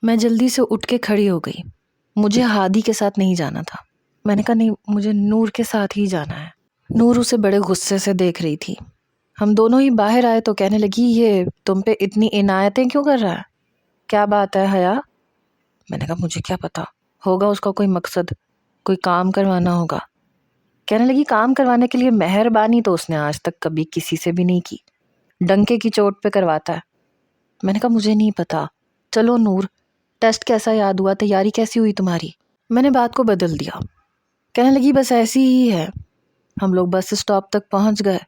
میں جلدی سے اٹھ کے کھڑی ہو گئی. مجھے ہادی کے ساتھ نہیں جانا تھا. میں نے کہا نہیں، مجھے نور کے ساتھ ہی جانا ہے. نور اسے بڑے غصے سے دیکھ رہی تھی. ہم دونوں ہی باہر آئے تو کہنے لگی یہ تم پہ اتنی عنایتیں کیوں کر رہا ہے؟ کیا بات ہے حیا؟ میں نے کہا مجھے کیا پتا، ہوگا اس کا کوئی مقصد، کوئی کام کروانا ہوگا. کہنے لگی کام کروانے کے لیے مہربانی تو اس نے آج تک کبھی کسی سے بھی نہیں کی، ڈنکے کی چوٹ پہ کرواتا ہے. میں نے کہا مجھے نہیں پتا. چلو نور، ٹیسٹ کیسا یاد ہوا؟ تیاری کیسی ہوئی تمہاری؟ میں نے بات کو بدل دیا. کہنے لگی بس ایسی ہی ہے. ہم لوگ بس اسٹاپ تک پہنچ گئے.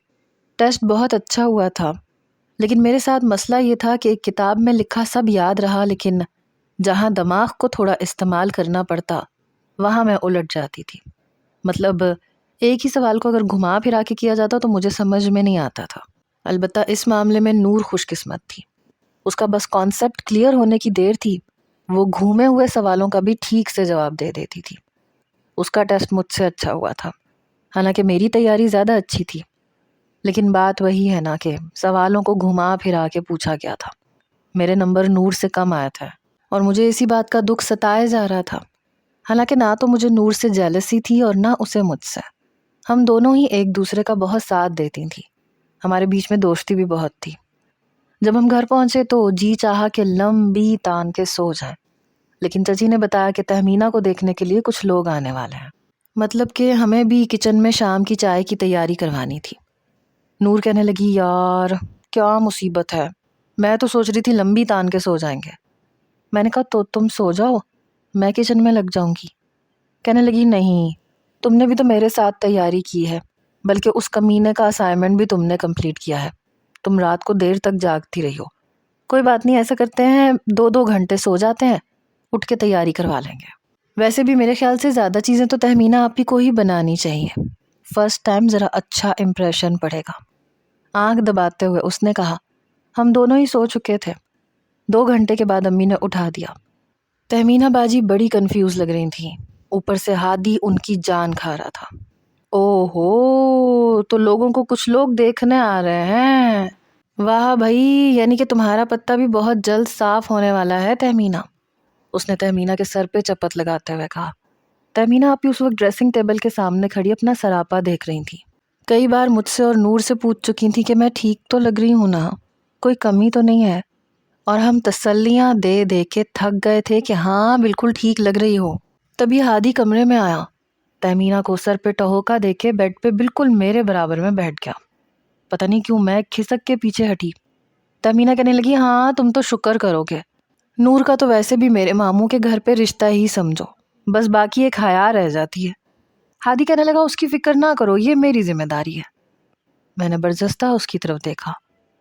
ٹیسٹ بہت اچھا ہوا تھا، لیکن میرے ساتھ مسئلہ یہ تھا کہ ایک کتاب میں لکھا سب یاد رہا، لیکن جہاں دماغ کو تھوڑا استعمال کرنا پڑتا وہاں میں الجھ جاتی تھی. مطلب ایک ہی سوال کو اگر گھما پھرا کے کیا جاتا تو مجھے سمجھ میں نہیں آتا تھا. البتہ اس معاملے میں نور خوش قسمت تھی. اس کا بس کانسیپٹ کلیئر ہونے کی دیر تھی، وہ گھومے ہوئے سوالوں کا بھی ٹھیک سے جواب دے دیتی تھی. اس کا ٹیسٹ مجھ سے اچھا ہوا تھا، حالانکہ میری تیاری زیادہ اچھی تھی. لیکن بات وہی ہے نا کہ سوالوں کو گھما پھرا کے پوچھا گیا تھا. میرے نمبر نور سے کم آئے تھے اور مجھے اسی بات کا دکھ ستائے جا رہا تھا. حالانکہ نہ تو مجھے نور سے جیلسی تھی اور نہ اسے مجھ سے. ہم دونوں ہی ایک دوسرے کا بہت ساتھ دیتی تھیں. ہمارے بیچ میں دوستی بھی بہت تھی. جب ہم گھر پہنچے تو جی چاہا کہ لمبی تان کے سو جائیں، لیکن چچی نے بتایا کہ تہمینہ کو دیکھنے کے لیے کچھ لوگ آنے والے ہیں. مطلب کہ ہمیں بھی کچن میں شام کی چائے کی تیاری کروانی تھی. نور کہنے لگی یار کیا مصیبت ہے، میں تو سوچ رہی تھی لمبی تان کے سو جائیں گے. میں نے کہا تو تم سو جاؤ، میں کچن میں لگ جاؤں گی. کہنے لگی نہیں، تم نے بھی تو میرے ساتھ تیاری کی ہے، بلکہ اس کمینے کا اسائنمنٹ بھی تم نے کمپلیٹ کیا ہے. تم رات کو دیر تک جاگتی رہی ہو. کوئی بات نہیں، ایسا کرتے ہیں 2 گھنٹے سو جاتے ہیں، اٹھ کے تیاری کروا لیں گے. ویسے بھی میرے خیال سے زیادہ چیزیں تو تہمینہ آپ ہی کو ہی بنانی چاہیے، فرسٹ ٹائم ذرا اچھا امپریشن پڑے گا. آنکھ دباتے ہوئے اس نے کہا. ہم دونوں ہی سو چکے تھے. 2 گھنٹے کے بعد امی نے اٹھا دیا. تہمینہ باجی بڑی کنفیوز لگ رہی تھیں، اوپر سے ہادی ان کی جان کھا رہا تھا. او ہو، تو لوگوں کو کچھ لوگ دیکھنے آ رہے ہیں. واہ بھائی، یعنی کہ تمہارا پتہ بھی بہت جلد صاف ہونے والا ہے تہمینہ. اس نے تہمینہ کے سر پہ چپت لگاتے ہوئے کہا. تہمینہ آپ اس وقت ڈریسنگ ٹیبل کے سامنے کھڑی اپنا سراپا دیکھ رہی تھی. کئی بار مجھ سے اور نور سے پوچھ چکی تھی کہ میں ٹھیک تو لگ رہی ہوں نا، کوئی کمی تو نہیں ہے، اور ہم تسلیاں دے دے کے تھک گئے تھے کہ ہاں بالکل ٹھیک لگ رہی ہو. تبھی ہادی کمرے میں آیا. تہمینہ کو سر پہ ٹہوکا دے کے بیڈ پہ بالکل میرے برابر میں بیٹھ گیا. پتہ نہیں کیوں میں کھسک کے پیچھے ہٹی. تہمینہ کہنے لگی ہاں تم تو شکر کرو گے، نور کا تو ویسے بھی میرے ماموں کے گھر پہ رشتہ ہی سمجھو، بس باقی ایک حیا رہ جاتی ہے. ہادی کہنے لگا اس کی فکر نہ کرو، یہ میری ذمہ داری ہے. میں نے برجستہ اس کی طرف دیکھا.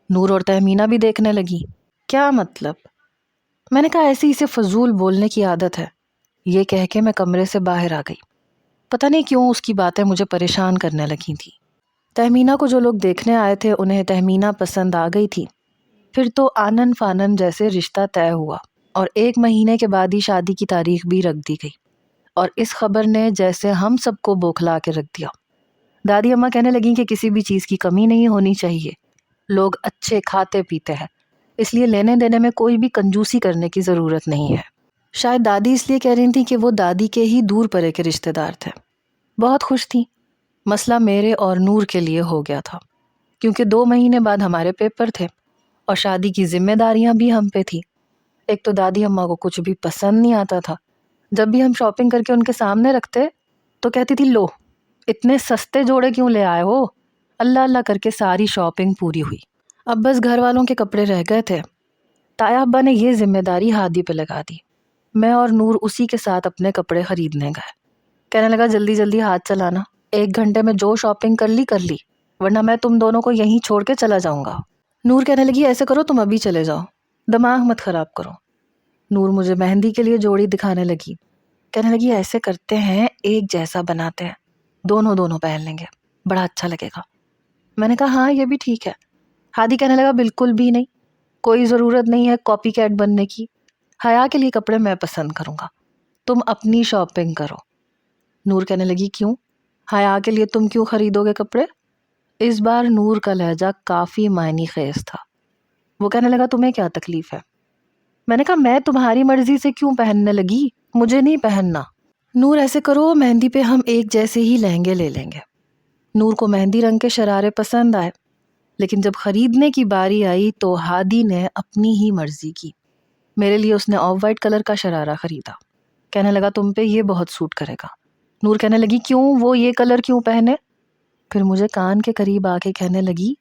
نور اور تہمینہ بھی دیکھنے لگی. کیا مطلب؟ میں نے کہا ایسے اسے فضول بولنے کی عادت ہے. یہ کہہ کے میں کمرے سے باہر آ گئی. پتہ نہیں کیوں اس کی باتیں مجھے پریشان کرنے لگی تھی. تہمینہ کو جو لوگ دیکھنے آئے تھے انہیں تہمینہ پسند آ گئی تھی. پھر تو آنن فانن جیسے رشتہ طے ہوا اور 1 مہینے کے بعد ہی شادی کی تاریخ بھی رکھ دی گئی. اور اس خبر نے جیسے ہم سب کو بوکھلا کے رکھ دیا. دادی اماں کہنے لگیں کہ کسی بھی چیز کی کمی نہیں ہونی چاہیے، لوگ اچھے کھاتے پیتے ہیں، اس لیے لینے دینے میں کوئی بھی کنجوسی کرنے کی ضرورت نہیں ہے. شاید دادی اس لیے کہہ رہی تھی کہ وہ دادی کے ہی دور پرے کے رشتہ دار تھے. بہت خوش تھیں. مسئلہ میرے اور نور کے لیے ہو گیا تھا، کیونکہ 2 مہینے بعد ہمارے پیپر تھے اور شادی کی ذمہ داریاں بھی ہم پہ تھی. ایک تو دادی اماں کو کچھ بھی پسند نہیں آتا تھا. جب بھی ہم شاپنگ کر کے ان کے سامنے رکھتے تو کہتی تھی لو اتنے سستے جوڑے کیوں لے آئے ہو. اللہ اللہ کر کے ساری شاپنگ پوری ہوئی. اب بس گھر والوں کے کپڑے رہ گئے تھے. تایا ابا نے یہ ذمہ داری ہادی پہ لگا دی. میں اور نور اسی کے ساتھ اپنے کپڑے خریدنے گئے. کہنے لگا جلدی جلدی ہاتھ چلانا، 1 گھنٹے میں جو شاپنگ کر لی، ورنہ میں تم دونوں کو یہیں چھوڑ کے چلا جاؤں گا. نور کہنے لگی ایسے کرو تم ابھی چلے جاؤ، دماغ مت خراب کرو. نور مجھے مہندی کے لیے جوڑی دکھانے لگی. کہنے لگی ایسے کرتے ہیں ایک جیسا بناتے ہیں، دونوں پہن لیں گے، بڑا اچھا لگے گا. میں نے کہا ہاں یہ بھی ٹھیک ہے. ہادی کہنے لگا بالکل بھی نہیں، کوئی ضرورت نہیں ہے کاپی کیٹ بننے کی. حیا کے لیے کپڑے میں پسند کروں گا، تم اپنی شاپنگ کرو. نور کہنے لگی کیوں؟ حیا کے لیے تم کیوں خریدو گے کپڑے؟ اس بار نور کا لہجہ کافی معنی خیز تھا. وہ کہنے لگا تمہیں کیا تکلیف ہے؟ میں نے کہا میں تمہاری مرضی سے کیوں پہننے لگی، مجھے نہیں پہننا۔ نور ایسے کرو مہندی پہ ہم ایک جیسے ہی لہنگے لے لیں گے۔ نور کو مہندی رنگ کے شرارے پسند آئے، لیکن جب خریدنے کی باری آئی تو ہادی نے اپنی ہی مرضی کی۔ میرے لیے اس نے آف وائٹ کلر کا شرارہ خریدا، کہنے لگا تم پہ یہ بہت سوٹ کرے گا۔ نور کہنے لگی کیوں، وہ یہ کلر کیوں پہنے؟ پھر مجھے کان کے قریب آ کے کہنے لگی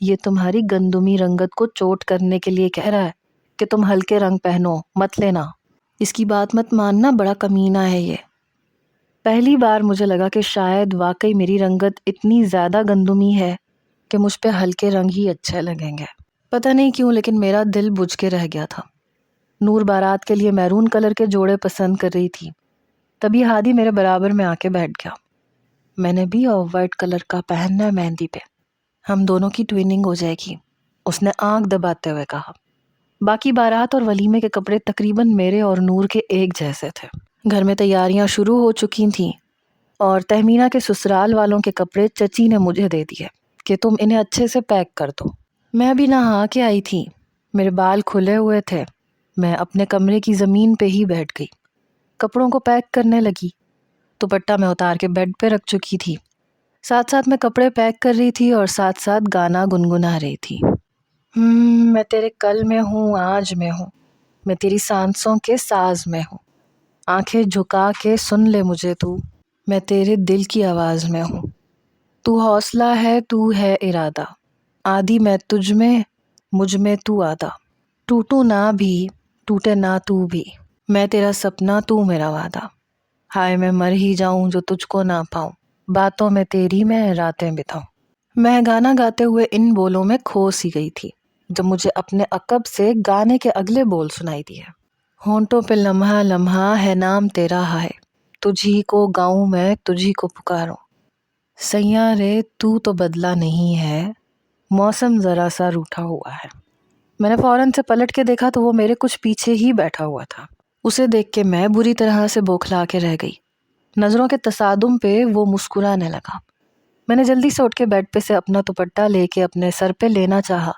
یہ تمہاری گندمی رنگت کو چوٹ کرنے کے لیے کہہ رہا ہے کہ تم ہلکے رنگ پہنو، مت لینا، اس کی بات مت ماننا، بڑا کمینہ ہے یہ۔ پہلی بار مجھے لگا کہ شاید واقعی میری رنگت اتنی زیادہ گندمی ہے کہ مجھ پہ ہلکے رنگ ہی اچھے لگیں گے۔ پتہ نہیں کیوں لیکن میرا دل بجھ کے رہ گیا تھا۔ نور بارات کے لیے میرون کلر کے جوڑے پسند کر رہی تھی، تبھی ہادی میرے برابر میں آ کے بیٹھ گیا۔ میں نے بھی آف وائٹ کلر کا پہننا ہے مہندی پہ، ہم دونوں کی ٹویننگ ہو جائے گی، اس نے آنکھ دباتے ہوئے کہا۔ باقی بارات اور ولیمے کے کپڑے تقریباً میرے اور نور کے ایک جیسے تھے۔ گھر میں تیاریاں شروع ہو چکی تھیں اور تہمینہ کے سسرال والوں کے کپڑے چچی نے مجھے دے دیے کہ تم انہیں اچھے سے پیک کر دو۔ میں ابھی نہا کے آئی تھی، میرے بال کھلے ہوئے تھے، میں اپنے کمرے کی زمین پہ ہی بیٹھ گئی، کپڑوں کو پیک کرنے لگی۔ دوپٹہ میں اتار کے بیڈ پہ رکھ چکی تھی، ساتھ ساتھ میں کپڑے پیک کر رہی تھی اور ساتھ ساتھ گانا گنگنا رہی تھی۔ میں تیرے کل میں ہوں، آج میں ہوں، میں تیری سانسوں کے ساز میں ہوں، آنکھیں جھکا کے سن لے مجھے تو، میں تیرے دل کی آواز میں ہوں، تو حوصلہ ہے تو ہے ارادہ، آدھی میں تجھ میں مجھ میں تو آدھا، ٹوٹوں نہ بھی ٹوٹے نہ تو بھی، میں تیرا سپنا تو میرا وعدہ، ہائے میں مر ہی جاؤں جو تجھ کو نہ پاؤں، باتوں میں تیری میں راتیں بتاؤں۔ میں گانا گاتے ہوئے ان بولوں میں کھو سی گئی تھی جب مجھے اپنے عقب سے گانے کے اگلے بول سنائی دیے۔ ہونٹوں پہ لمحہ لمحہ ہے نام تیرا ہائے، تجھی کو گاؤں میں تجھی کو پکاروں، سیاں رے تو بدلا نہیں ہے، موسم ذرا سا روٹھا ہوا ہے۔ میں نے فوراً سے پلٹ کے دیکھا تو وہ میرے کچھ پیچھے ہی بیٹھا ہوا تھا۔ اسے دیکھ کے میں بری طرح سے بوکھلا کے رہ گئی۔ نظروں کے تصادم پہ وہ مسکرانے لگا۔ میں نے جلدی سے اٹھ کے بیڈ پہ سے اپنا دوپٹہ لے کے اپنے سر پہ لینا چاہا،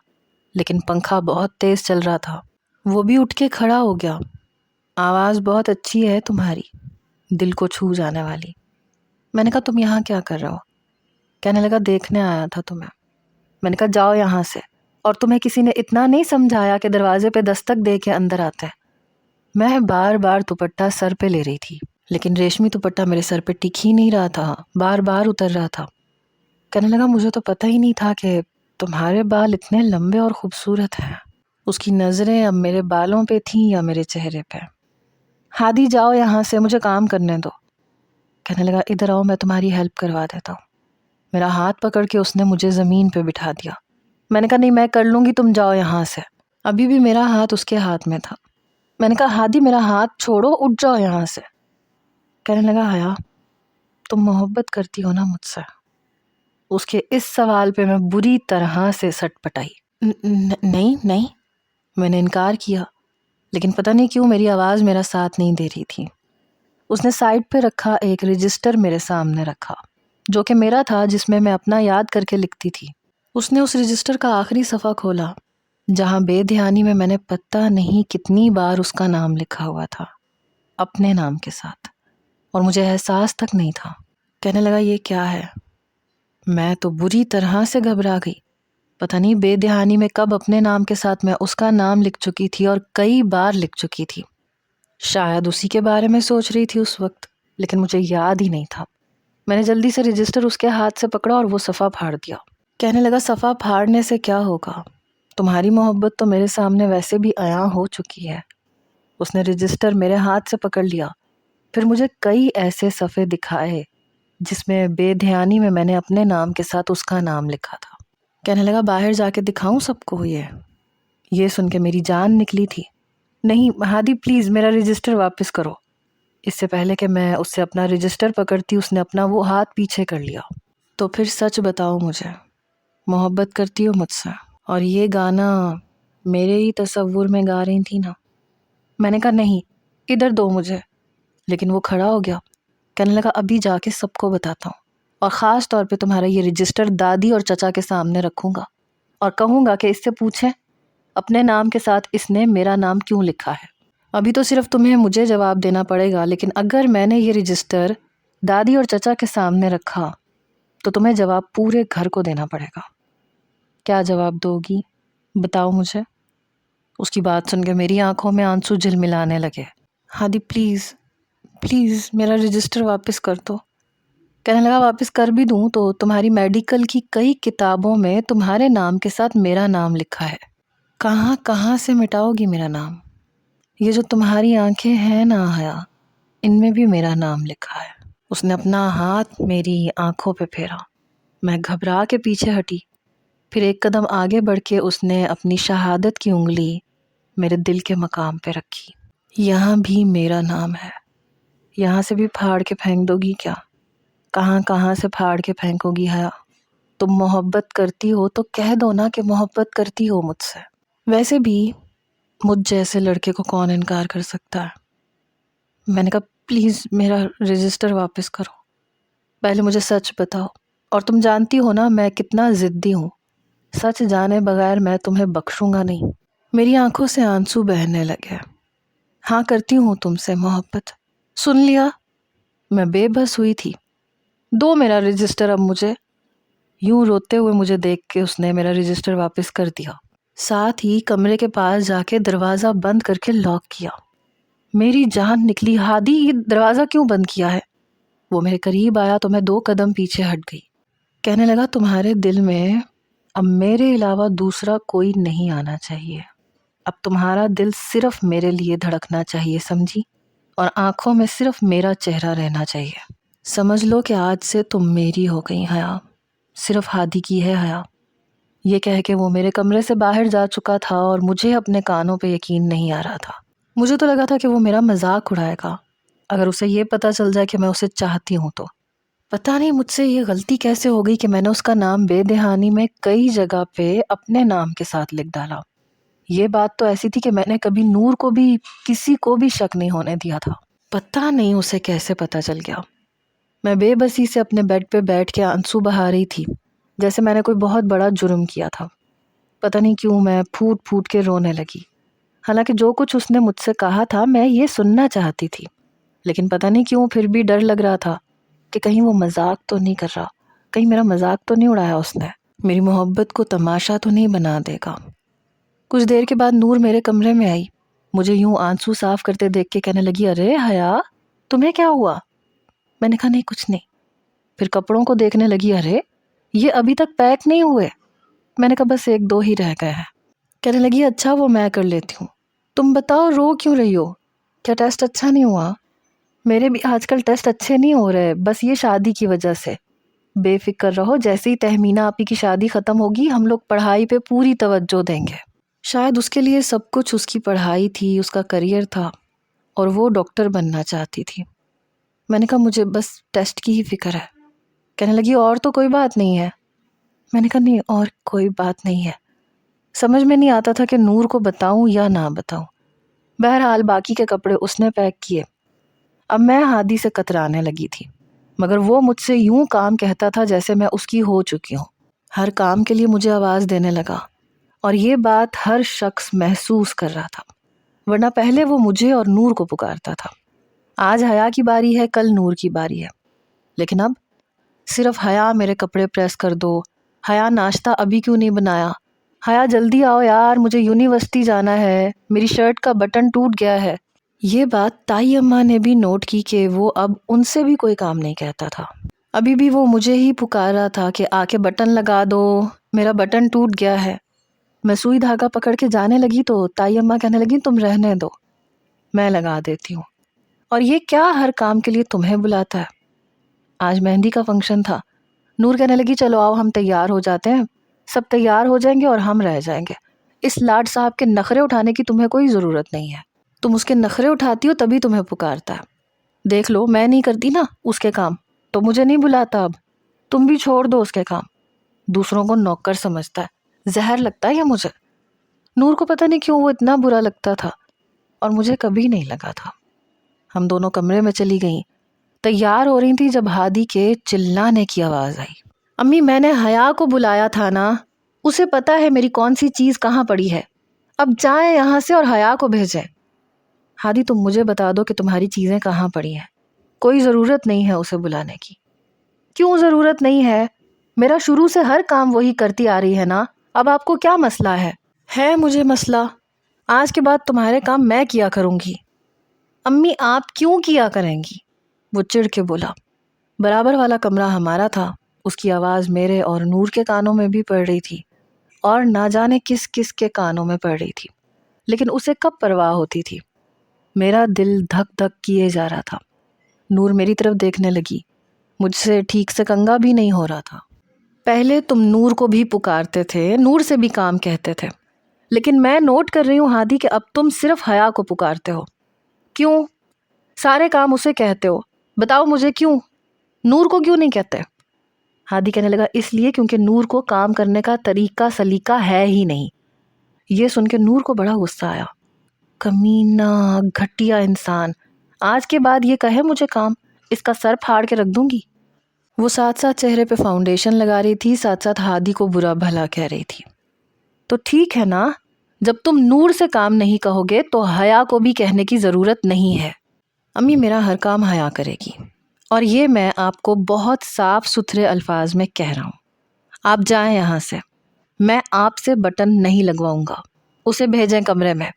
لیکن پنکھا بہت تیز چل رہا تھا۔ وہ بھی اٹھ کے کھڑا ہو گیا۔ آواز بہت اچھی ہے تمہاری، دل کو چھو جانے والی۔ میں نے کہا تم یہاں کیا کر رہے ہو؟ کہنے لگا دیکھنے آیا تھا تمہیں۔ میں نے کہا جاؤ یہاں سے، اور تمہیں کسی نے اتنا نہیں سمجھایا کہ دروازے پہ دستک دے کے اندر آتے؟ میں بار بار دوپٹہ سر پہ لے رہی تھی، لیکن ریشمی دوپٹہ میرے سر پہ ٹک ہی نہیں رہا تھا، بار بار اتر رہا تھا۔ کہنے لگا مجھے تو پتہ ہی نہیں تھا کہ تمہارے بال اتنے لمبے اور خوبصورت ہیں۔ اس کی نظریں اب میرے بالوں پہ تھیں یا میرے چہرے پہ۔ ہادی جاؤ یہاں سے، مجھے کام کرنے دو۔ کہنے لگا ادھر آؤ میں تمہاری ہیلپ کروا دیتا ہوں۔ میرا ہاتھ پکڑ کے اس نے مجھے زمین پہ بٹھا دیا۔ میں نے کہا نہیں میں کر لوں گی، تم جاؤ یہاں سے۔ ابھی بھی میرا ہاتھ اس کے ہاتھ میں تھا۔ میں نے کہا ہادی میرا ہاتھ چھوڑو، اٹھ جاؤ یہاں سے۔ کہنے لگا حیا تم محبت کرتی ہو نا مجھ سے؟ اس کے اس سوال پہ میں بری طرح سے سٹ پٹائی۔ نہیں میں نے انکار کیا، لیکن پتہ نہیں کیوں میری آواز میرا ساتھ نہیں دے رہی تھی۔ اس نے سائڈ پہ رکھا ایک رجسٹر میرے سامنے رکھا جو کہ میرا تھا، جس میں اپنا یاد کر کے لکھتی تھی۔ اس نے اس رجسٹر کا آخری صفحہ کھولا جہاں بے دھیانی میں نے پتہ نہیں کتنی بار اس کا نام لکھا ہوا تھا، اپنے نام کے ساتھ، اور مجھے احساس تک نہیں تھا۔ کہنے لگا یہ کیا ہے؟ میں تو بری طرح سے گھبرا گئی۔ پتہ نہیں بے دہانی میں کب اپنے نام کے ساتھ میں اس کا نام لکھ چکی تھی، اور کئی بار لکھ چکی تھی۔ شاید اسی کے بارے میں سوچ رہی تھی اس وقت، لیکن مجھے یاد ہی نہیں تھا۔ میں نے جلدی سے رجسٹر اس کے ہاتھ سے پکڑا اور وہ صفحہ پھاڑ دیا۔ کہنے لگا صفحہ پھاڑنے سے کیا ہوگا، تمہاری محبت تو میرے سامنے ویسے بھی عیاں ہو چکی ہے۔ اس نے رجسٹر میرے ہاتھ سے پکڑ لیا، پھر مجھے کئی ایسے صفحے دکھائے جس میں بے دھیانی میں نے اپنے نام کے ساتھ اس کا نام لکھا تھا۔ کہنے لگا باہر جا کے دکھاؤں سب کو؟ یہ سن کے میری جان نکلی تھی۔ نہیں ہادی پلیز میرا رجسٹر واپس کرو۔ اس سے پہلے کہ میں اس سے اپنا رجسٹر پکڑتی اس نے اپنا وہ ہاتھ پیچھے کر لیا۔ تو پھر سچ بتاؤ مجھے، محبت کرتی ہو مجھ سے؟ اور یہ گانا میرے ہی تصور میں گا رہی تھی نا؟ میں نے کہا نہیں، ادھر دو مجھے۔ لیکن وہ کھڑا ہو گیا۔ کہنے لگا ابھی جا کے سب کو بتاتا ہوں، اور خاص طور پہ تمہارا یہ رجسٹر دادی اور چچا کے سامنے رکھوں گا، اور کہوں گا کہ اس سے پوچھیں اپنے نام کے ساتھ اس نے میرا نام کیوں لکھا ہے؟ ابھی تو صرف تمہیں مجھے جواب دینا پڑے گا، لیکن اگر میں نے یہ رجسٹر دادی اور چچا کے سامنے رکھا تو تمہیں جواب پورے گھر کو دینا پڑے گا۔ کیا جواب دو گی؟ بتاؤ مجھے۔ اس کی بات سن کے میری آنکھوں میں آنسو جھلملانے لگے۔ ہادی پلیز پلیز میرا رجسٹر واپس کر دو۔ کہنے لگا واپس کر بھی دوں تو تمہاری میڈیکل کی کئی کتابوں میں تمہارے نام کے ساتھ میرا نام لکھا ہے، کہاں کہاں سے مٹاؤ گی میرا نام؟ یہ جو تمہاری آنکھیں ہیں نا حیا، ان میں بھی میرا نام لکھا ہے۔ اس نے اپنا ہاتھ میری آنکھوں پہ پھیرا۔ میں گھبرا کے پیچھے ہٹی، پھر ایک قدم آگے بڑھ کے اس نے اپنی شہادت کی انگلی میرے دل کے مقام پہ رکھی۔ یہاں بھی میرا نام ہے، یہاں سے بھی پھاڑ کے پھینک دو گی کیا؟ کہاں کہاں سے پھاڑ کے پھینکو گی حیا؟ تم محبت کرتی ہو تو کہہ دو نا کہ محبت کرتی ہو مجھ سے۔ ویسے بھی مجھ جیسے لڑکے کو کون انکار کر سکتا ہے؟ میں نے کہا پلیز میرا رجسٹر واپس کرو، پہلے مجھے سچ بتاؤ، اور تم جانتی ہو نا میں کتنا ضدی ہوں، سچ جانے بغیر میں تمہیں بخشوں گا نہیں۔ میری آنکھوں سے آنسو بہنے لگے۔ ہاں کرتی ہوں تم سے محبت۔ سن لیا؟ میں بے بس ہوئی تھی۔ دو میرا رجسٹر اب مجھے۔ یوں روتے ہوئے مجھے دیکھ کے اس نے میرا رجسٹر واپس کر دیا، ساتھ ہی کمرے کے پاس جا کے دروازہ بند کر کے لاک کیا۔ میری جان نکلی، ہادی یہ دروازہ کیوں بند کیا ہے؟ وہ میرے قریب آیا تو میں 2 قدم پیچھے ہٹ گئی۔ کہنے لگا تمہارے دل میں اب میرے علاوہ دوسرا کوئی نہیں آنا چاہیے، اب تمہارا دل صرف میرے لیے دھڑکنا چاہیے، سمجھی؟ اور آنکھوں میں صرف میرا چہرہ رہنا چاہیے۔ سمجھ لو کہ آج سے تم میری ہو گئی حیا، صرف ہادی کی ہے حیا۔ یہ کہہ کے وہ میرے کمرے سے باہر جا چکا تھا اور مجھے اپنے کانوں پہ یقین نہیں آ رہا تھا۔ مجھے تو لگا تھا کہ وہ میرا مذاق اڑائے گا اگر اسے یہ پتہ چل جائے کہ میں اسے چاہتی ہوں تو۔ پتہ نہیں مجھ سے یہ غلطی کیسے ہو گئی کہ میں نے اس کا نام بے دہانی میں کئی جگہ پہ اپنے نام کے ساتھ لکھ ڈالا۔ یہ بات تو ایسی تھی کہ میں نے کبھی نور کو بھی کسی کو بھی شک نہیں ہونے دیا تھا۔ پتہ نہیں اسے کیسے پتہ چل گیا۔ میں بے بسی سے اپنے بیڈ پہ بیٹھ کے آنسو بہا رہی تھی، جیسے میں نے کوئی بہت بڑا جرم کیا تھا۔ پتہ نہیں کیوں میں پھوٹ پھوٹ کے رونے لگی، حالانکہ جو کچھ اس نے مجھ سے کہا تھا میں یہ سننا چاہتی تھی، لیکن پتہ نہیں کیوں پھر بھی ڈر لگ رہا تھا کہ کہیں وہ مذاق تو نہیں کر رہا، کہیں میرا مذاق تو نہیں اڑایا اس نے، میری محبت کو تماشا تو نہیں بنا دے گا۔ کچھ دیر کے بعد نور میرے کمرے میں آئی، مجھے یوں آنسو صاف کرتے دیکھ کے کہنے لگی ارے حیا تمہیں کیا ہوا؟ میں نے کہا نہیں کچھ نہیں۔ پھر کپڑوں کو دیکھنے لگی ارے یہ ابھی تک پیک نہیں ہوئے۔ میں نے کہا بس 1-2 ہی رہ گئے ہیں۔ کہنے لگی اچھا وہ میں کر لیتی ہوں۔ تم بتاؤ رو کیوں رہی ہو؟ کیا ٹیسٹ اچھا نہیں ہوا؟ میرے بھی آج کل ٹیسٹ اچھے نہیں ہو رہے، بس یہ شادی کی وجہ سے۔ بے فکر رہو، جیسے ہی تہمینہ آپی کی شادی ختم ہوگی ہم لوگ پڑھائی پہ پوری توجہ دیں گے۔ شاید اس کے لیے سب کچھ اس کی پڑھائی تھی، اس کا کریئر تھا، اور وہ ڈاکٹر بننا چاہتی تھی۔ میں نے کہا مجھے بس ٹیسٹ کی ہی فکر ہے۔ کہنے لگی اور تو کوئی بات نہیں ہے؟ میں نے کہا نہیں اور کوئی بات نہیں ہے۔ سمجھ میں نہیں آتا تھا کہ نور کو بتاؤں یا نہ بتاؤں۔ بہرحال باقی کے کپڑے اس نے پیک کیے۔ اب میں ہادی سے کترانے لگی تھی، مگر وہ مجھ سے یوں کام کہتا تھا جیسے میں اس کی ہو چکی ہوں۔ ہر کام کے لیے مجھے آواز دینے لگا، اور یہ بات ہر شخص محسوس کر رہا تھا، ورنہ پہلے وہ مجھے اور نور کو پکارتا تھا۔ آج حیا کی باری ہے، کل نور کی باری ہے، لیکن اب صرف حیا میرے کپڑے پریس کر دو، حیا ناشتہ ابھی کیوں نہیں بنایا، حیا جلدی آؤ یار مجھے یونیورسٹی جانا ہے، میری شرٹ کا بٹن ٹوٹ گیا ہے۔ یہ بات تائی اماں نے بھی نوٹ کی کہ وہ اب ان سے بھی کوئی کام نہیں کہتا تھا۔ ابھی بھی وہ مجھے ہی پکار رہا تھا کہ آ کے بٹن لگا دو، میرا بٹن ٹوٹ گیا ہے۔ میں سوئی دھاگا پکڑ کے جانے لگی تو تائی اماں کہنے لگی تم رہنے دو، میں لگا دیتی ہوں، اور یہ کیا ہر کام کے لیے تمہیں بلاتا ہے؟ آج مہندی کا فنکشن تھا، نور کہنے لگی چلو آؤ ہم تیار ہو جاتے ہیں، سب تیار ہو جائیں گے اور ہم رہ جائیں گے۔ اس لاڈ صاحب کے نخرے اٹھانے کی تمہیں کوئی ضرورت نہیں ہے، تم اس کے نخرے اٹھاتی ہو تبھی تمہیں پکارتا ہے۔ دیکھ لو میں نہیں کرتی نا اس کے کام تو مجھے نہیں بلاتا، اب تم بھی چھوڑ دو اس کے کام، دوسروں کو نوکر سمجھتا ہے، زہر لگتا ہے یہ مجھے۔ نور کو پتہ نہیں کیوں وہ اتنا برا لگتا تھا اور مجھے کبھی نہیں لگا تھا۔ ہم دونوں کمرے میں چلی گئیں، تیار ہو رہی تھی جب ہادی کے چلانے کی آواز آئی۔ امی میں نے حیا کو بلایا تھا نا، اسے پتا ہے میری کون سی چیز کہاں پڑی ہے، اب جائیں یہاں سے اور حیا کو بھیجیں۔ ہادی تم مجھے بتا دو کہ تمہاری چیزیں کہاں پڑی ہیں، کوئی ضرورت نہیں ہے اسے بلانے کی۔ کیوں ضرورت نہیں ہے؟ میرا شروع سے ہر کام وہی کرتی آ رہی ہے نا، اب آپ کو کیا مسئلہ ہے؟ ہے مجھے مسئلہ، آج کے بعد تمہارے کام میں کیا کروں گی۔ امی آپ کیوں کیا کریں گی؟ وہ چڑ کے بولا۔ برابر والا کمرہ ہمارا تھا، اس کی آواز میرے اور نور کے کانوں میں بھی پڑ رہی تھی، اور نہ جانے کس کس کے کانوں میں پڑ رہی تھی، لیکن اسے کب پرواہ ہوتی تھی؟ میرا دل دھک دھک کیے جا رہا تھا۔ نور میری طرف دیکھنے لگی، مجھ سے ٹھیک سے کنگا بھی نہیں ہو رہا تھا۔ پہلے تم نور کو بھی پکارتے تھے، نور سے بھی کام کہتے تھے، لیکن میں نوٹ کر رہی ہوں ہادی کہ اب تم صرف حیا کو پکارتے ہو۔ کیوں؟ سارے کام اسے کہتے ہو، بتاؤ مجھے کیوں؟ نور کو کیوں نہیں کہتے؟ ہادی کہنے لگا اس لیے کیونکہ نور کو کام کرنے کا طریقہ سلیقہ ہے ہی نہیں۔ یہ سن کے نور کو بڑا غصہ آیا۔ کمینہ، گھٹیا انسان، آج کے بعد یہ کہے مجھے کام، اس کا سر پھاڑ کے رکھ دوں گی۔ وہ ساتھ ساتھ چہرے پہ فاؤنڈیشن لگا رہی تھی، ساتھ ساتھ ہادی کو برا بھلا کہہ رہی تھی۔ تو ٹھیک ہے نا، جب تم نور سے کام نہیں کہو گے تو حیا کو بھی کہنے کی ضرورت نہیں ہے۔ امی میرا ہر کام حیا کرے گی، اور یہ میں آپ کو بہت صاف ستھرے الفاظ میں کہہ رہا ہوں۔ آپ جائیں یہاں سے، میں آپ سے بٹن نہیں لگواؤں گا، اسے بھیجیں کمرے میں۔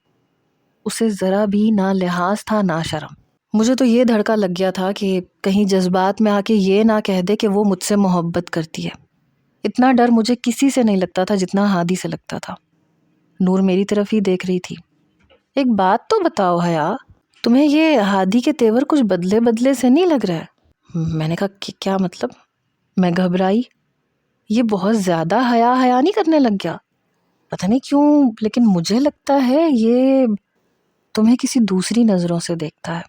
اسے ذرا بھی نہ لحاظ تھا نہ شرم۔ مجھے تو یہ دھڑکا لگ گیا تھا کہ کہیں جذبات میں آ کے یہ نہ کہہ دے کہ وہ مجھ سے محبت کرتی ہے۔ اتنا ڈر مجھے کسی سے نہیں لگتا تھا جتنا ہادی سے لگتا تھا۔ نور میری طرف ہی دیکھ رہی تھی۔ ایک بات تو بتاؤ حیا، تمہیں یہ ہادی کے تیور کچھ بدلے بدلے سے نہیں لگ رہا ہے؟ میں نے کہا کیا مطلب؟ میں گھبرائی، یہ بہت زیادہ حیا نہیں کرنے لگ گیا؟ پتہ نہیں کیوں، لیکن مجھے لگتا ہے یہ تمہیں کسی دوسری نظروں سے دیکھتا ہے،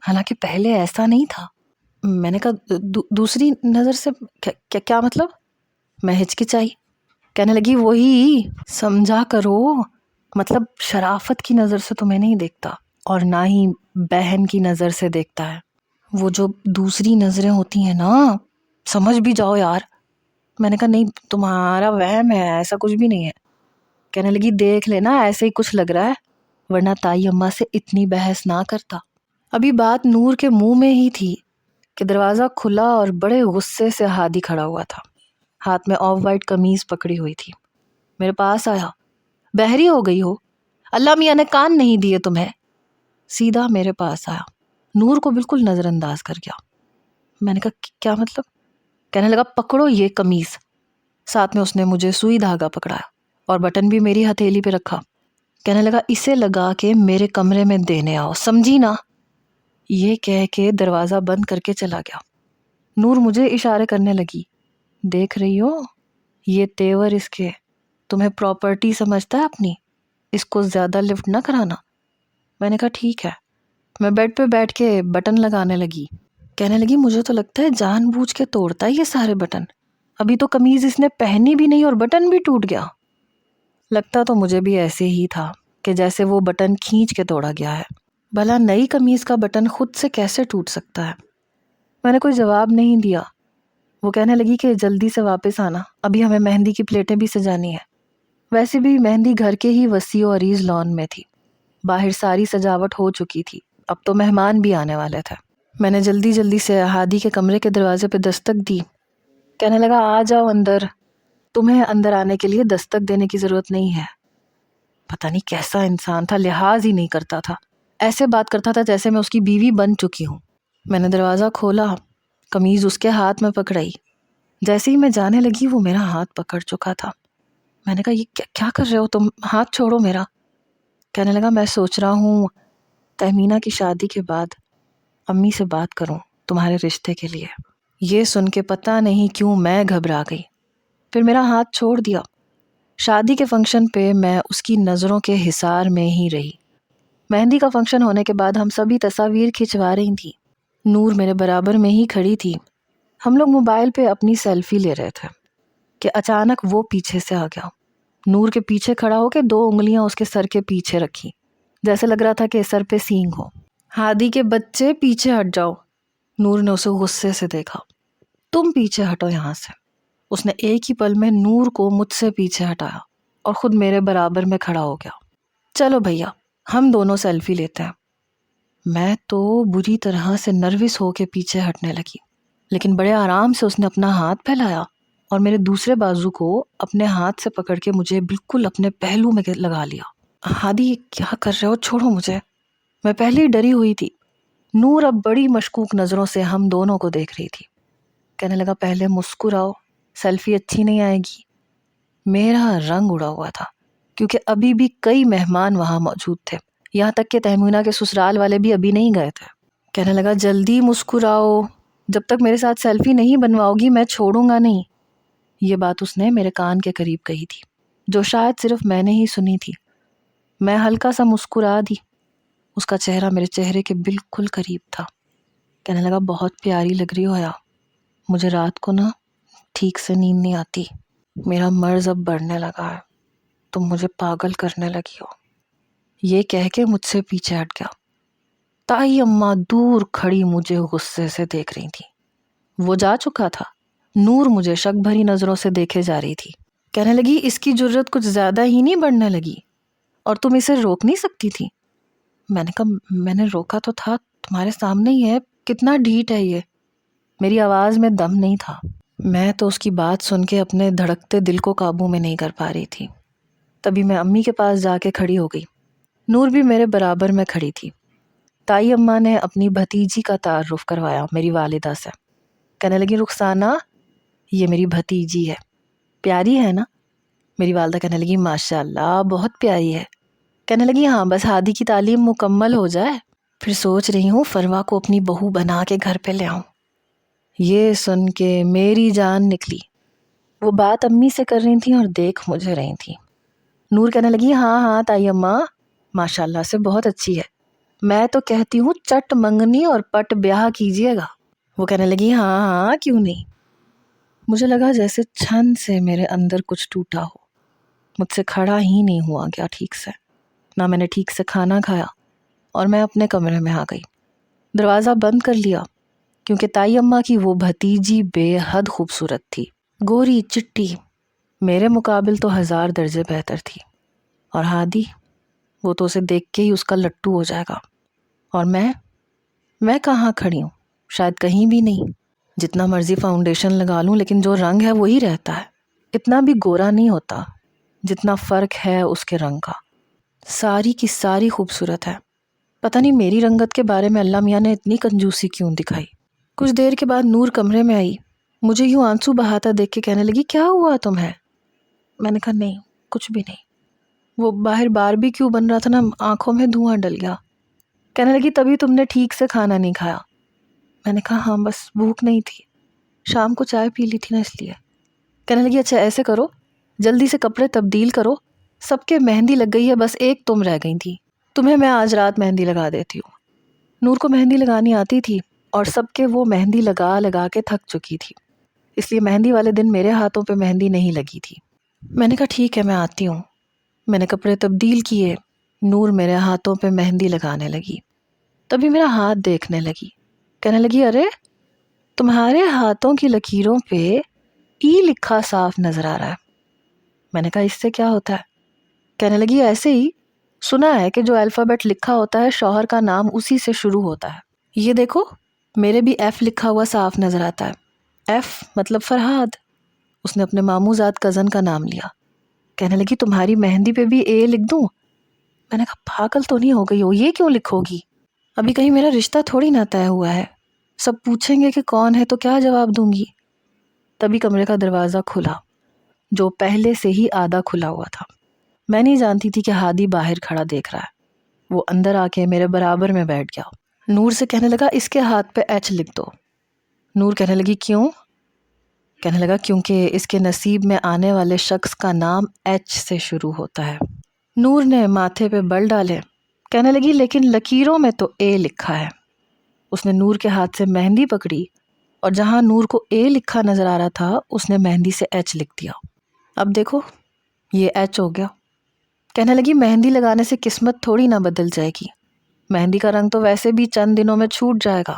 حالانکہ پہلے ایسا نہیں تھا۔ میں نے کہا دوسری نظر سے کیا مطلب؟ میں ہچکچائی، کہنے لگی وہی سمجھا کرو، مطلب شرافت کی نظر سے تمہیں نہیں دیکھتا، اور نہ ہی بہن کی نظر سے دیکھتا ہے۔ وہ جو دوسری نظریں ہوتی ہیں نا، سمجھ بھی جاؤ یار۔ میں نے کہا نہیں، تمہارا وہم ہے، ایسا کچھ بھی نہیں ہے۔ کہنے لگی دیکھ لینا، ایسے ہی کچھ لگ رہا ہے، ورنہ تائی اماں سے اتنی بحث نہ کرتا۔ ابھی بات نور کے منہ میں ہی تھی کہ دروازہ کھلا اور بڑے غصے سے ہادی کھڑا ہوا تھا، ہاتھ میں آف وائٹ قمیض پکڑی ہوئی تھی۔ میرے پاس آیا۔ بہری ہو گئی ہو؟ اللہ میاں نے کان نہیں دیے تمہیں؟ سیدھا میرے پاس آیا، نور کو بالکل نظر انداز کر گیا۔ میں نے کہا کیا مطلب؟ کہنے لگا پکڑو یہ قمیض۔ ساتھ میں اس نے مجھے سوئی دھاگا پکڑایا اور بٹن بھی میری ہتھیلی پہ رکھا۔ کہنے لگا اسے لگا کے میرے کمرے میں دینے آؤ، سمجھی نا؟ یہ کہہ کے دروازہ بند کر کے چلا گیا۔ نور مجھے اشارے کرنے لگی، دیکھ رہی ہو یہ تیور اس کے، تمہیں پراپرٹی سمجھتا ہے اپنی، اس کو زیادہ لفٹ نہ کرانا۔ میں نے کہا ٹھیک ہے۔ میں بیڈ پہ بیٹھ کے بٹن لگانے لگی۔ کہنے لگی مجھے تو لگتا ہے جان بوجھ کے توڑتا ہے یہ سارے بٹن، ابھی تو قمیض اس نے پہنی بھی نہیں اور بٹن بھی ٹوٹ گیا۔ لگتا تو مجھے بھی ایسے ہی تھا کہ جیسے وہ بٹن کھینچ کے توڑا گیا ہے، بھلا نئی قمیض کا بٹن خود سے کیسے ٹوٹ سکتا ہے؟ میں نے کوئی جواب نہیں دیا۔ وہ کہنے لگی کہ جلدی سے واپس آنا، ابھی ہمیں مہندی کی پلیٹیں بھی سجانی ہے۔ ویسے بھی مہندی گھر کے ہی وسیع و عریض لان میں تھی، باہر ساری سجاوٹ ہو چکی تھی، اب تو مہمان بھی آنے والے تھے۔ میں نے جلدی جلدی سے ہادی کے کمرے کے دروازے پہ دستک دی۔ کہنے لگا آ جاؤ اندر، تمہیں اندر آنے کے لیے دستک دینے کی ضرورت نہیں ہے۔ پتہ نہیں کیسا انسان تھا، لحاظ ہی نہیں کرتا تھا، ایسے بات کرتا تھا جیسے میں اس کی بیوی بن چکی ہوں۔ میں نے دروازہ کھولا، قمیض اس کے ہاتھ میں پکڑائی۔ جیسے ہی میں جانے لگی وہ میرا ہاتھ پکڑ چکا تھا۔ میں نے کہا یہ کیا کر رہے ہو تم، ہاتھ چھوڑو میرا۔ کہنے لگا میں سوچ رہا ہوں تہمینہ کی شادی کے بعد امی سے بات کروں تمہارے رشتے کے لیے۔ یہ سن کے پتہ نہیں کیوں میں گھبرا گئی، پھر میرا ہاتھ چھوڑ دیا۔ شادی کے فنکشن پہ میں اس کی نظروں کے حصار میں ہی رہی۔ مہندی کا فنکشن ہونے کے بعد ہم سبھی تصاویر کھنچوا رہی تھیں۔ نور میرے برابر میں ہی کھڑی تھی، ہم لوگ موبائل پہ اپنی سیلفی لے رہے تھے کہ اچانک وہ پیچھے سے آ گیا۔ نور کے پیچھے کھڑا ہو کے 2 انگلیاں اس کے سر کے پیچھے رکھی، جیسے لگ رہا تھا کہ سر پہ سینگ ہو۔ ہادی کے بچے پیچھے ہٹ جاؤ۔ نور نے اسے غصے سے دیکھا۔ تم پیچھے ہٹو یہاں سے۔ اس نے ایک ہی پل میں نور کو مجھ سے پیچھے ہٹایا اور خود میرے برابر میں کھڑا ہو گیا۔ چلو بھیا ہم دونوں سیلفی لیتے ہیں۔ میں تو بری طرح سے نروس ہو کے پیچھے ہٹنے لگی، لیکن بڑے آرام سے اس نے اپنا ہاتھ پھیلایا اور میرے دوسرے بازو کو اپنے ہاتھ سے پکڑ کے مجھے بالکل اپنے پہلو میں لگا لیا۔ ہادی کیا کر رہے ہو، چھوڑو مجھے۔ میں پہلے ہی ڈری ہوئی تھی۔ نور اب بڑی مشکوک نظروں سے ہم دونوں کو دیکھ رہی تھی۔ کہنے لگا پہلے مسکراؤ، سیلفی اچھی نہیں آئے گی۔ میرا رنگ اڑا ہوا تھا کیونکہ ابھی بھی کئی مہمان وہاں موجود تھے، یہاں تک کہ تہمینہ کے سسرال والے بھی ابھی نہیں گئے تھے۔ کہنے لگا جلدی مسکراؤ، جب تک میرے ساتھ سیلفی نہیں بنواؤ گی میں چھوڑوں گا نہیں۔ یہ بات اس نے میرے کان کے قریب کہی تھی، جو شاید صرف میں نے ہی سنی تھی۔ میں ہلکا سا مسکرا دی، اس کا چہرہ میرے چہرے کے بالکل قریب تھا۔ کہنے لگا بہت پیاری لگ رہی ہو یا، مجھے رات کو نا ٹھیک سے نیند نہیں آتی، میرا مرض اب بڑھنے لگا ہے، تم مجھے پاگل کرنے لگی ہو۔ یہ کہہ کے مجھ سے پیچھے ہٹ گیا۔ تائی اماں دور کھڑی مجھے غصے سے دیکھ رہی تھی۔ وہ جا چکا تھا۔ نور مجھے شک بھری نظروں سے دیکھے جا رہی تھی۔ کہنے لگی اس کی جرت کچھ زیادہ ہی نہیں بڑھنے لگی، اور تم اسے روک نہیں سکتی تھی؟ میں نے کہا میں نے روکا تو تھا، تمہارے سامنے ہی ہے، کتنا ڈھیٹ ہے یہ۔ میری آواز میں دم نہیں تھا۔ میں تو اس کی بات سن کے اپنے دھڑکتے دل کو قابو میں نہیں کر پا رہی تھی۔ تبھی میں امی کے پاس جا کے کھڑی ہو گئی۔ نور بھی میرے برابر میں کھڑی تھی۔ تائی اماں نے اپنی بھتیجی کا تعارف کروایا میری والدہ سے۔ کہنے لگی رخسانہ یہ میری بھتیجی ہے، پیاری ہے نا؟ میری والدہ کہنے لگی ماشاء اللہ بہت پیاری ہے۔ کہنے لگی ہاں بس ہادی کی تعلیم مکمل ہو جائے پھر سوچ رہی ہوں فروا کو اپنی بہو بنا کے گھر پہ لے آؤں۔ یہ سن کے میری جان نکلی۔ وہ بات امی سے کر رہی تھیں اور دیکھ مجھے رہی تھیں۔ نور کہنے لگی ہاں ہاں تائی اماں ماشاء اللہ سے بہت اچھی ہے، میں تو کہتی ہوں چٹ منگنی اور پٹ بیاہ کیجیے گا۔ وہ کہنے لگی ہاں ہاں کیوں نہیں۔ مجھے لگا جیسے چھن سے میرے اندر کچھ ٹوٹا ہو، مجھ سے کھڑا ہی نہیں ہوا گیا ٹھیک سے، نہ میں نے ٹھیک سے کھانا کھایا، اور میں اپنے کمرے میں آ گئی، دروازہ بند کر لیا، کیونکہ تائی اماں کی وہ بھتیجی بے حد خوبصورت تھی، گوری چٹی، میرے مقابل تو 1000 درجے بہتر تھی۔ اور ہادی وہ تو اسے دیکھ کے ہی اس کا لٹو ہو جائے گا، اور میں کہاں کھڑی ہوں؟ شاید کہیں بھی نہیں۔ جتنا مرضی فاؤنڈیشن لگا لوں لیکن جو رنگ ہے وہی رہتا ہے، اتنا بھی گورا نہیں ہوتا جتنا فرق ہے اس کے رنگ کا۔ ساری کی ساری خوبصورت ہے، پتہ نہیں میری رنگت کے بارے میں اللہ میاں نے اتنی کنجوسی کیوں دکھائی۔ کچھ دیر کے بعد نور کمرے میں آئی، مجھے یوں آنسو بہاتا دیکھ کے کہنے لگی کیا ہوا تمہیں؟ میں نے کہا نہیں کچھ بھی نہیں، وہ باہر باربیکیو بن رہا تھا نا، آنکھوں میں دھواں ڈل گیا۔ کہنے لگی تبھی تم نے ٹھیک سے کھانا نہیں کھایا؟ میں نے کہا ہاں بس بھوک نہیں تھی، شام کو چائے پی لی تھی نا اس لیے۔ کہنے لگی اچھا ایسے کرو جلدی سے کپڑے تبدیل کرو، سب کے مہندی لگ گئی ہے بس ایک تم رہ گئی تھی، تمہیں میں آج رات مہندی لگا دیتی ہوں۔ نور کو مہندی لگانی آتی تھی اور سب کے وہ مہندی لگا لگا کے تھک چکی تھی، اس لیے مہندی والے دن میرے ہاتھوں پہ مہندی نہیں لگی تھی۔ میں نے کہا ٹھیک ہے میں آتی ہوں۔ میں نے کپڑے تبدیل کیے، نور میرے ہاتھوں پہ مہندی لگانے لگی، تبھی میرا ہاتھ دیکھنے لگی، کہنے لگی ارے تمہارے ہاتھوں کی لکیروں پہ ای لکھا صاف نظر آ رہا ہے۔ میں نے کہا اس سے کیا ہوتا ہے؟ کہنے لگی ایسے ہی، سنا ہے کہ جو الفابیٹ لکھا ہوتا ہے شوہر کا نام اسی سے شروع ہوتا ہے، یہ دیکھو میرے بھی ایف لکھا ہوا صاف نظر آتا ہے، ایف مطلب فرہاد۔ اس نے اپنے ماموں زاد کزن کا نام لیا۔ کہنے لگی تمہاری مہندی پہ بھی اے لکھ دوں؟ میں نے کہا پاگل تو نہیں ہو گئی ہو، یہ کیوں لکھو گی؟ ابھی کہیں میرا رشتہ تھوڑی نہ طے ہوا ہے، سب پوچھیں گے کہ کون ہے تو کیا جواب دوں گی؟ تبھی کمرے کا دروازہ کھلا، جو پہلے سے ہی آدھا کھلا ہوا تھا۔ میں نہیں جانتی تھی کہ ہادی باہر کھڑا دیکھ رہا ہے۔ وہ اندر آ کے میرے برابر میں بیٹھ گیا، نور سے کہنے لگا اس کے ہاتھ پہ ایچ لکھ دو۔ نور کہنے لگی کیوں؟ کہنے لگا کیونکہ اس کے نصیب میں آنے والے شخص کا نام ایچ سے شروع ہوتا ہے۔ نور نے ماتھے پہ بل ڈالے، کہنے لگی لیکن لکیروں میں تو اے لکھا ہے۔ اس نے نور کے ہاتھ سے مہندی پکڑی اور جہاں نور کو اے لکھا نظر آ رہا تھا اس نے مہندی سے ایچ لکھ دیا۔ اب دیکھو یہ ایچ ہو گیا۔ کہنے لگی مہندی لگانے سے قسمت تھوڑی نہ بدل جائے گی، مہندی کا رنگ تو ویسے بھی چند دنوں میں چھوٹ جائے گا۔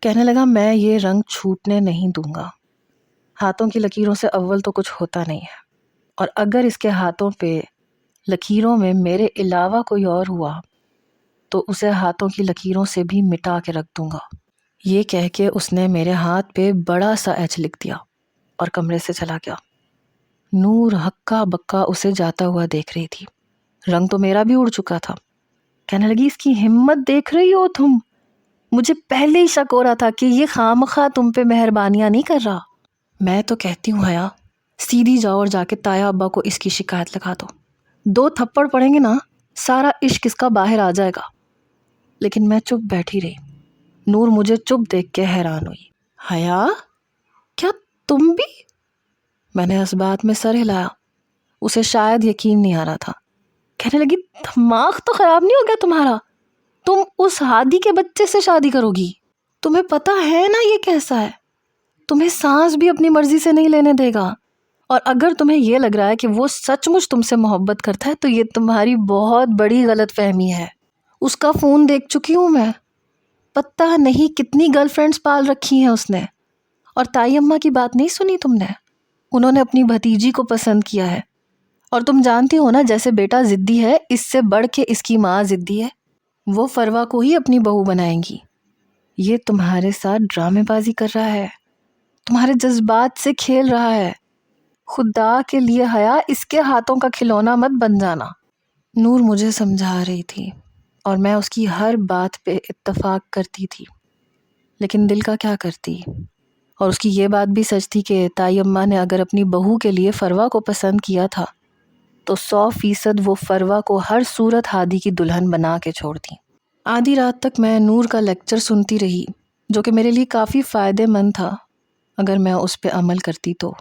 کہنے لگا میں یہ رنگ چھوٹنے نہیں دوں گا، ہاتھوں کی لکیروں سے اول تو کچھ ہوتا نہیں ہے، اور اگر اس کے ہاتھوں پہ لکیروں میں میرے علاوہ کوئی اور ہوا تو اسے ہاتھوں کی لکیروں سے بھی مٹا کے رکھ دوں گا۔ یہ کہہ کے اس نے میرے ہاتھ پہ بڑا سا ایچ لکھ دیا اور کمرے سے چلا گیا۔ نور ہکا بکا اسے جاتا ہوا دیکھ رہی تھی۔ رنگ تو میرا بھی اڑ چکا تھا۔ کہنے لگی اس کی ہمت دیکھ رہی ہو تم؟ مجھے پہلے ہی شک ہو رہا تھا کہ یہ خامخواہ تم پہ مہربانیاں نہیں کر رہا۔ میں تو کہتی ہوں حیا سیدھی جاؤ اور جا کے تایا ابا کو اس کی شکایت لگا دو۔ 2 تھپڑ پڑیں گے نا سارا عشق اس کا باہر آ جائے گا۔ لیکن میں چپ بیٹھی رہی۔ نور مجھے چپ دیکھ کے حیران ہوئی۔ حیا کیا تم بھی؟ میں نے اس بات میں سر ہلایا۔ اسے شاید یقین نہیں آ رہا تھا۔ کہنے لگی دماغ تو خراب نہیں ہو گیا تمہارا؟ تم اس ہادی کے بچے سے شادی کرو گی؟ تمہیں پتا ہے نا یہ کیسا ہے؟ تمہیں سانس بھی اپنی مرضی سے نہیں لینے دے گا۔ اور اگر تمہیں یہ لگ رہا ہے کہ وہ سچ مچ تم سے محبت کرتا ہے تو یہ تمہاری بہت بڑی غلط فہمی ہے۔ اس کا فون دیکھ چکی ہوں میں۔ پتہ نہیں کتنی گرل فرینڈز پال رکھی ہیں اس نے۔ اور تائی اماں کی بات نہیں سنی تم نے؟ انہوں نے اپنی بھتیجی کو پسند کیا ہے۔ اور تم جانتی ہو نا جیسے بیٹا ضدی ہے اس سے بڑھ کے اس کی ماں ضدی ہے۔ وہ فروا کو ہی اپنی بہو بنائیں گی۔ یہ تمہارے ساتھ ڈرامے بازی کر رہا ہے، تمہارے جذبات سے کھیل رہا ہے۔ خدا کے لیے حیا اس کے ہاتھوں کا کھلونا مت بن جانا۔ نور مجھے سمجھا رہی تھی اور میں اس کی ہر بات پہ اتفاق کرتی تھی، لیکن دل کا کیا کرتی۔ اور اس کی یہ بات بھی سچ تھی کہ تائی اماں نے اگر اپنی بہو کے لیے فروا کو پسند کیا تھا تو 100% وہ فروا کو ہر صورت ہادی کی دلہن بنا کے چھوڑ دی۔ آدھی رات تک میں نور کا لیکچر سنتی رہی جو کہ میرے لیے کافی فائدے مند تھا اگر میں اس پہ عمل کرتی تو۔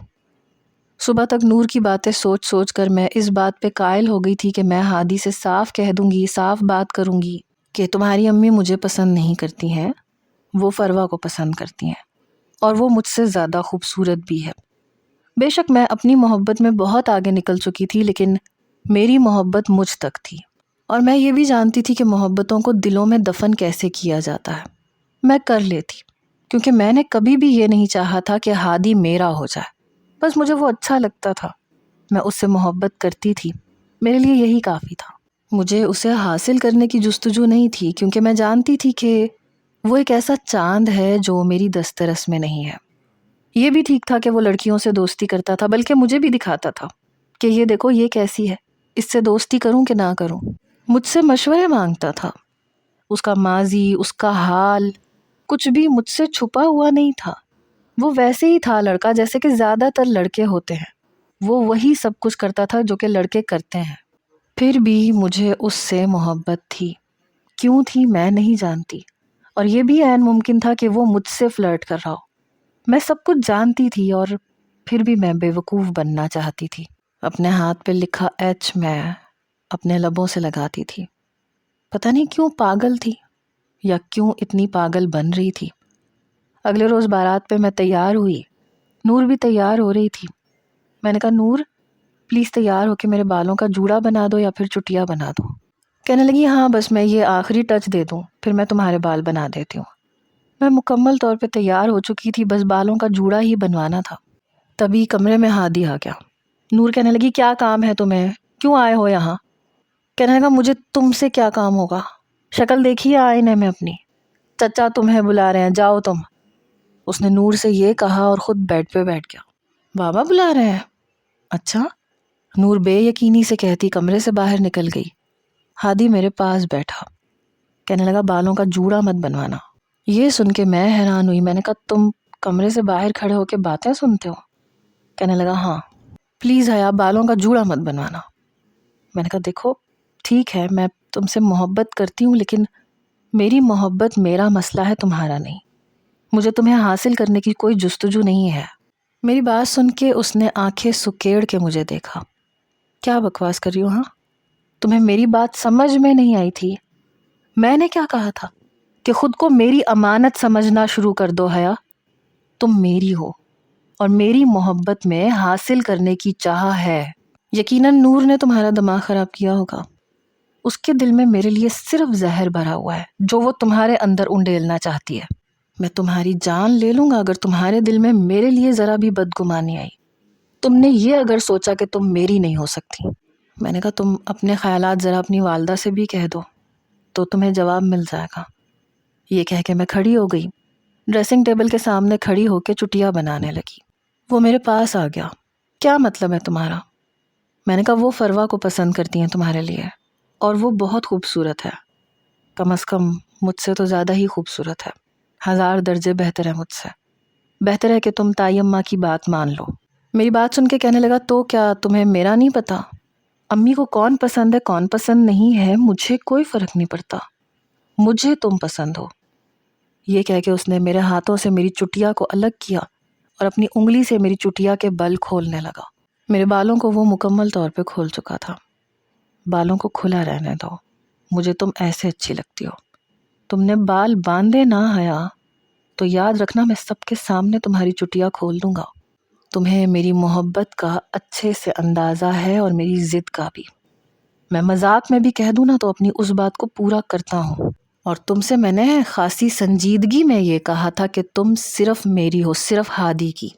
صبح تک نور کی باتیں سوچ سوچ کر میں اس بات پہ قائل ہو گئی تھی کہ میں ہادی سے صاف کہہ دوں گی، صاف بات کروں گی کہ تمہاری امی مجھے پسند نہیں کرتی ہیں، وہ فروا کو پسند کرتی ہیں اور وہ مجھ سے زیادہ خوبصورت بھی ہے۔ بے شک میں اپنی محبت میں بہت آگے نکل چکی تھی، لیکن میری محبت مجھ تک تھی اور میں یہ بھی جانتی تھی کہ محبتوں کو دلوں میں دفن کیسے کیا جاتا ہے۔ میں کر لیتی کیونکہ میں نے کبھی بھی یہ نہیں چاہا تھا کہ ہادی میرا ہو جائے، بس مجھے وہ اچھا لگتا تھا، میں اس سے محبت کرتی تھی، میرے لیے یہی کافی تھا۔ مجھے اسے حاصل کرنے کی جستجو نہیں تھی کیونکہ میں جانتی تھی کہ وہ ایک ایسا چاند ہے جو میری دسترس میں نہیں ہے۔ یہ بھی ٹھیک تھا کہ وہ لڑکیوں سے دوستی کرتا تھا، بلکہ مجھے بھی دکھاتا تھا کہ یہ دیکھو یہ کیسی ہے، اس سے دوستی کروں کہ نہ کروں۔ مجھ سے مشورے مانگتا تھا۔ اس کا ماضی، اس کا حال، کچھ بھی مجھ سے چھپا ہوا نہیں تھا۔ وہ ویسے ہی تھا لڑکا جیسے کہ زیادہ تر لڑکے ہوتے ہیں، وہ وہی سب کچھ کرتا تھا جو کہ لڑکے کرتے ہیں۔ پھر بھی مجھے اس سے محبت تھی، کیوں تھی میں نہیں جانتی، اور یہ بھی عین ممکن تھا کہ وہ مجھ سے فلرٹ کر رہا ہو۔ میں سب کچھ جانتی تھی اور پھر بھی میں بے وقوف بننا چاہتی تھی۔ اپنے ہاتھ پہ لکھا ایچ میں اپنے لبوں سے لگاتی تھی۔ پتہ نہیں کیوں پاگل تھی یا کیوں اتنی پاگل بن رہی تھی۔ اگلے روز بارات پہ میں تیار ہوئی، نور بھی تیار ہو رہی تھی۔ میں نے کہا نور پلیز تیار ہو کے میرے بالوں کا جوڑا بنا دو یا پھر چٹیا بنا دو۔ کہنے لگی ہاں بس میں یہ آخری ٹچ دے دوں پھر میں تمہارے بال بنا دیتی ہوں۔ میں مکمل طور پہ تیار ہو چکی تھی، بس بالوں کا جوڑا ہی بنوانا تھا۔ تبھی کمرے میں ہادی آ گیا۔ نور کہنے لگی کیا کام ہے تمہیں، کیوں آئے ہو یہاں؟ کہنے لگا مجھے تم سے کیا کام ہوگا، شکل دیکھیے آئینے میں اپنی، چچا تمہیں بلا رہے ہیں، جاؤ تم۔ اس نے نور سے یہ کہا اور خود بیڈ پہ بیٹھ گیا۔ بابا بلا رہے ہیں؟ اچھا، نور بے یقینی سے کہتی کمرے سے باہر نکل گئی۔ ہادی میرے پاس بیٹھا، کہنے لگا بالوں کا جوڑا مت بنوانا۔ یہ سن کے میں حیران ہوئی۔ میں نے کہا تم کمرے سے باہر کھڑے ہو کے باتیں سنتے ہو؟ کہنے لگا ہاں۔ پلیز حیا بالوں کا جوڑا مت بنوانا۔ میں نے کہا دیکھو ٹھیک ہے میں تم سے محبت کرتی ہوں، لیکن میری محبت میرا مسئلہ ہے، تمہارا نہیں۔ مجھے تمہیں حاصل کرنے کی کوئی جستجو نہیں ہے۔ میری بات سن کے اس نے آنکھیں سکیڑ کے مجھے دیکھا۔ کیا بکواس کر رہی ہو ہاں؟ تمہیں میری بات سمجھ میں نہیں آئی تھی؟ میں نے کیا کہا تھا کہ خود کو میری امانت سمجھنا شروع کر دو حیا۔ تم میری ہو اور میری محبت میں حاصل کرنے کی چاہ ہے۔ یقیناً نور نے تمہارا دماغ خراب کیا ہوگا۔ اس کے دل میں میرے لیے صرف زہر بھرا ہوا ہے جو وہ تمہارے اندر انڈیلنا چاہتی ہے۔ میں تمہاری جان لے لوں گا اگر تمہارے دل میں میرے لیے ذرا بھی بدگمانی آئی۔ تم نے یہ اگر سوچا کہ تم میری نہیں ہو سکتی۔ میں نے کہا تم اپنے خیالات ذرا اپنی والدہ سے بھی کہہ دو تو تمہیں جواب مل جائے گا۔ یہ کہہ کے میں کھڑی ہو گئی، ڈریسنگ ٹیبل کے سامنے کھڑی ہو کے چٹیاں بنانے لگی۔ وہ میرے پاس آ گیا۔ کیا مطلب ہے تمہارا؟ میں نے کہا وہ فروا کو پسند کرتی ہیں تمہارے لیے، اور وہ بہت خوبصورت ہے، کم از کم مجھ سے تو زیادہ ہی خوبصورت ہے، 1000 درجے بہتر ہے مجھ سے۔ بہتر ہے کہ تم تائی اماں کی بات مان لو۔ میری بات سن کے کہنے لگا تو کیا تمہیں میرا نہیں پتا؟ امی کو کون پسند ہے کون پسند نہیں ہے مجھے کوئی فرق نہیں پڑتا، مجھے تم پسند ہو۔ یہ کہہ کے اس نے میرے ہاتھوں سے میری چٹیا کو الگ کیا اور اپنی انگلی سے میری چٹیا کے بل کھولنے لگا۔ میرے بالوں کو وہ مکمل طور پہ کھول چکا تھا۔ بالوں کو کھلا رہنے دو، مجھے تم ایسے اچھی لگتی ہو۔ تم نے بال باندھے نہ حیا تو یاد رکھنا میں سب کے سامنے تمہاری چٹیا کھول دوں گا۔ تمہیں میری محبت کا اچھے سے اندازہ ہے اور میری ضد کا بھی۔ میں مذاق میں بھی کہہ دوں نا تو اپنی اس بات کو پورا کرتا ہوں، اور تم سے میں نے خاصی سنجیدگی میں یہ کہا تھا کہ تم صرف میری ہو، صرف ہادی کی۔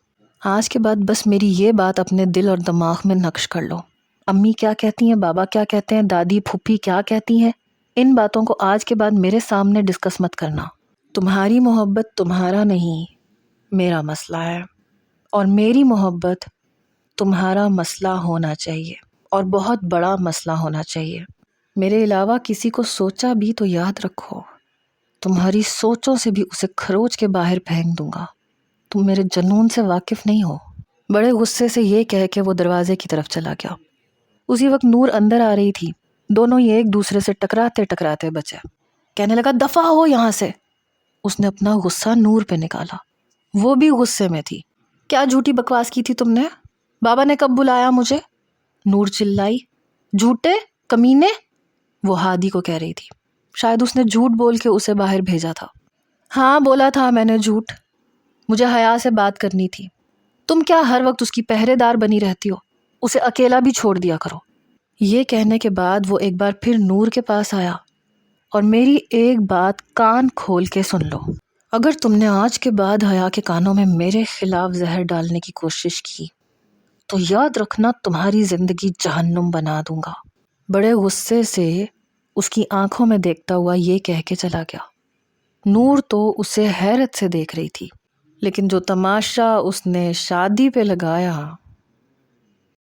آج کے بعد بس میری یہ بات اپنے دل اور دماغ میں نقش کر لو۔ امی کیا کہتی ہیں، بابا کیا کہتے ہیں، دادی پھوپھی کیا کہتی ہیں، ان باتوں کو آج کے بعد میرے سامنے ڈسکس مت کرنا۔ تمہاری محبت تمہارا نہیں میرا مسئلہ ہے، اور میری محبت تمہارا مسئلہ ہونا چاہیے، اور بہت بڑا مسئلہ ہونا چاہیے۔ میرے علاوہ کسی کو سوچا بھی تو یاد رکھو تمہاری سوچوں سے بھی اسے کھروچ کے باہر پھینک دوں گا۔ تم میرے جنون سے واقف نہیں ہو۔ بڑے غصے سے یہ کہہ کے وہ دروازے کی طرف چلا گیا۔ اسی وقت نور اندر آ رہی تھی، دونوں ہی ایک دوسرے سے ٹکراتے ٹکراتے بچے۔ کہنے لگا دفع ہو یہاں سے۔ اس نے اپنا غصہ نور پہ نکالا، وہ بھی غصے میں تھی۔ کیا جھوٹی بکواس کی تھی تم نے؟ بابا نے کب بلایا مجھے؟ نور چلائی۔ جھوٹے کمینے، وہ ہادی کو کہہ رہی تھی۔ شاید اس نے جھوٹ بول کے اسے باہر بھیجا تھا۔ ہاں بولا تھا میں نے جھوٹ، مجھے حیا سے بات کرنی تھی۔ تم کیا ہر وقت اس کی پہرے دار بنی رہتی ہو؟ اسے اکیلا بھی چھوڑ دیا کرو۔ یہ کہنے کے بعد وہ ایک بار پھر نور کے پاس آیا، اور میری ایک بات کان کھول کے سن لو۔ اگر تم نے آج کے بعد حیا کے کانوں میں میرے خلاف زہر ڈالنے کی کوشش کی تو یاد رکھنا تمہاری زندگی جہنم بنا دوں گا۔ بڑے غصے سے اس کی آنکھوں میں دیکھتا ہوا یہ کہہ کے چلا گیا۔ نور تو اسے حیرت سے دیکھ رہی تھی، لیکن جو تماشا اس نے شادی پہ لگایا